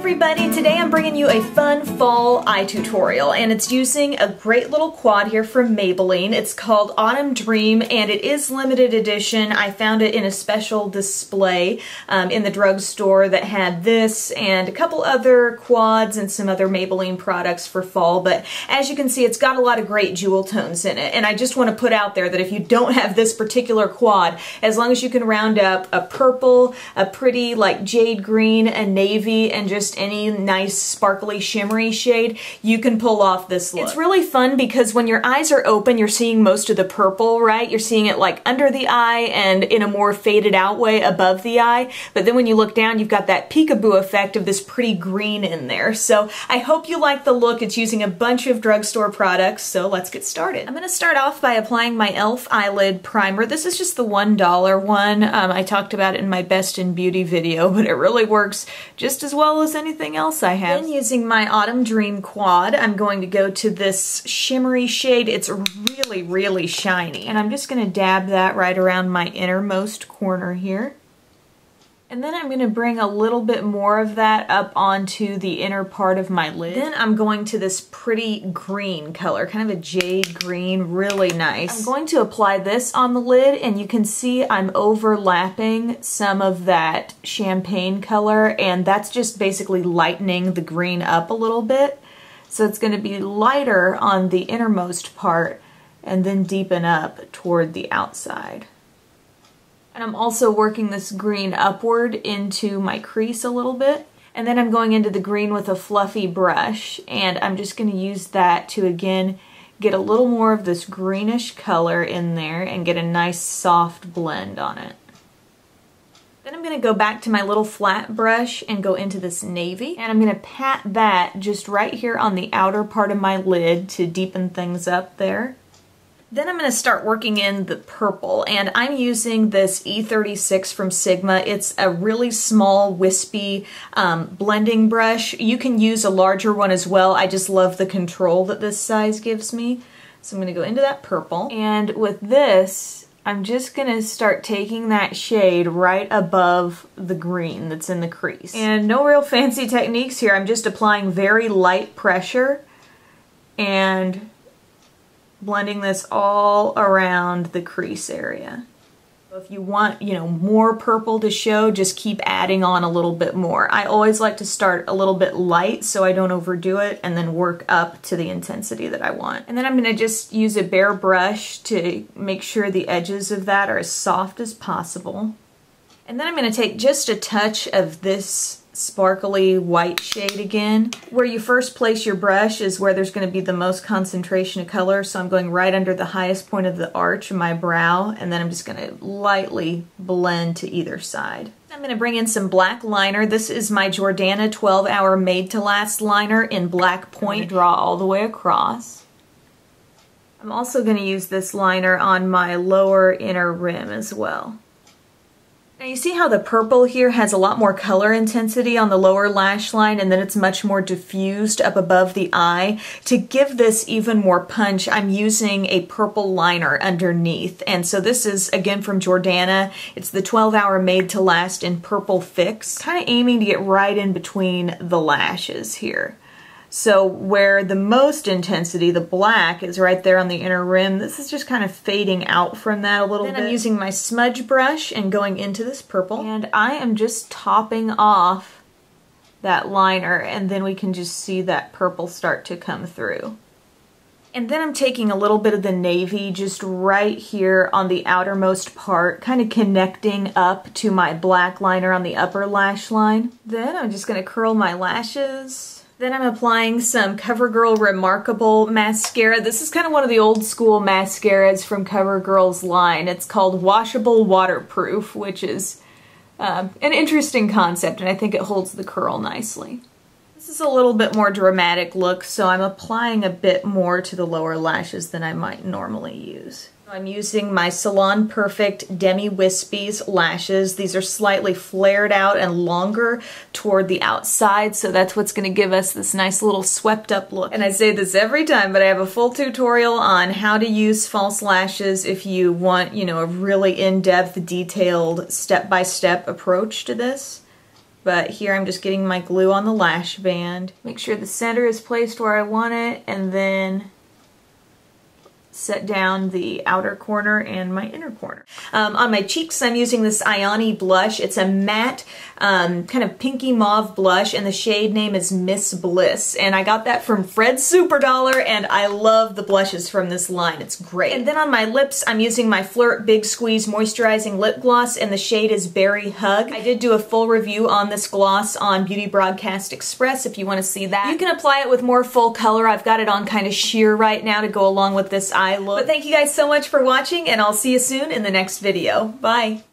everybody, today I'm bringing you a fun fall eye tutorial and it's using a great little quad here from Maybelline. It's called Autumn Dream and it is limited edition. I found it in a special display in the drugstore that had this and a couple other quads and some other Maybelline products for fall, but as you can see it's got a lot of great jewel tones in it, and I just want to put out there that if you don't have this particular quad, as long as you can round up a purple, a pretty like jade green, a navy, and just any nice sparkly shimmery shade, you can pull off this look. It's really fun because when your eyes are open, you're seeing most of the purple, right? You're seeing it like under the eye and in a more faded out way above the eye, but then when you look down, you've got that peekaboo effect of this pretty green in there. So I hope you like the look. It's using a bunch of drugstore products, so let's get started. I'm going to start off by applying my e.l.f. Eyelid Primer. This is just the $1 one. I talked about it in my Best in Beauty video, but it really works just as well as anything else I have. Then using my Autumn Dream quad, I'm going to go to this shimmery shade. It's really, really shiny. And I'm just going to dab that right around my innermost corner here. And then I'm going to bring a little bit more of that up onto the inner part of my lid. Then I'm going to this pretty green color, kind of a jade green, really nice. I'm going to apply this on the lid, and you can see I'm overlapping some of that champagne color, and that's just basically lightening the green up a little bit. So it's going to be lighter on the innermost part, and then deepen up toward the outside. And I'm also working this green upward into my crease a little bit. And then I'm going into the green with a fluffy brush, and I'm just going to use that to again get a little more of this greenish color in there and get a nice soft blend on it. Then I'm going to go back to my little flat brush and go into this navy, and I'm going to pat that just right here on the outer part of my lid to deepen things up there. Then I'm going to start working in the purple, and I'm using this E36 from Sigma. It's a really small, wispy blending brush. You can use a larger one as well. I just love the control that this size gives me. So I'm going to go into that purple, and with this, I'm just going to start taking that shade right above the green that's in the crease. And no real fancy techniques here. I'm just applying very light pressure and blending this all around the crease area. If you want, more purple to show, just keep adding on a little bit more. I always like to start a little bit light so I don't overdo it, and then work up to the intensity that I want. And then I'm going to just use a bare brush to make sure the edges of that are as soft as possible. And then I'm going to take just a touch of this sparkly white shade again. Where you first place your brush is where there's going to be the most concentration of color, so I'm going right under the highest point of the arch of my brow, and then I'm just going to lightly blend to either side. I'm going to bring in some black liner. This is my Jordana 12-Hour Made to Last liner in black point. Draw all the way across. I'm also going to use this liner on my lower inner rim as well. Now you see how the purple here has a lot more color intensity on the lower lash line, and then it's much more diffused up above the eye. To give this even more punch, I'm using a purple liner underneath. And so this is again from Jordana. It's the 12-Hour Made to Last in Purple Fix. Kind of aiming to get right in between the lashes here. So where the most intensity, the black, is right there on the inner rim, this is just kind of fading out from that a little bit. Then I'm using my smudge brush and going into this purple. And I am just topping off that liner, and then we can just see that purple start to come through. And then I'm taking a little bit of the navy just right here on the outermost part, kind of connecting up to my black liner on the upper lash line. Then I'm just going to curl my lashes. Then I'm applying some CoverGirl Remarkable mascara. This is kind of one of the old school mascaras from CoverGirl's line. It's called Washable Waterproof, which is an interesting concept, and I think it holds the curl nicely. This is a little bit more dramatic look, so I'm applying a bit more to the lower lashes than I might normally use. I'm using my Salon Perfect Demi Wispies lashes. These are slightly flared out and longer toward the outside, so that's what's going to give us this nice little swept up look. And I say this every time, but I have a full tutorial on how to use false lashes if you want, a really in-depth, detailed, step-by-step approach to this. But here I'm just getting my glue on the lash band. Make sure the center is placed where I want it, and then set down the outer corner and my inner corner. On my cheeks, I'm using this Ioni blush. It's a matte, kind of pinky mauve blush, and the shade name is Miss Bliss. And I got that from Fred's Super Dollar, and I love the blushes from this line. It's great. And then on my lips, I'm using my Flirt Big Squeeze Moisturizing Lip Gloss, and the shade is Berry Hug. I did do a full review on this gloss on Beauty Broadcast Express if you want to see that. You can apply it with more full color. I've got it on kind of sheer right now to go along with this eye look. But thank you guys so much for watching, and I'll see you soon in the next video. Bye!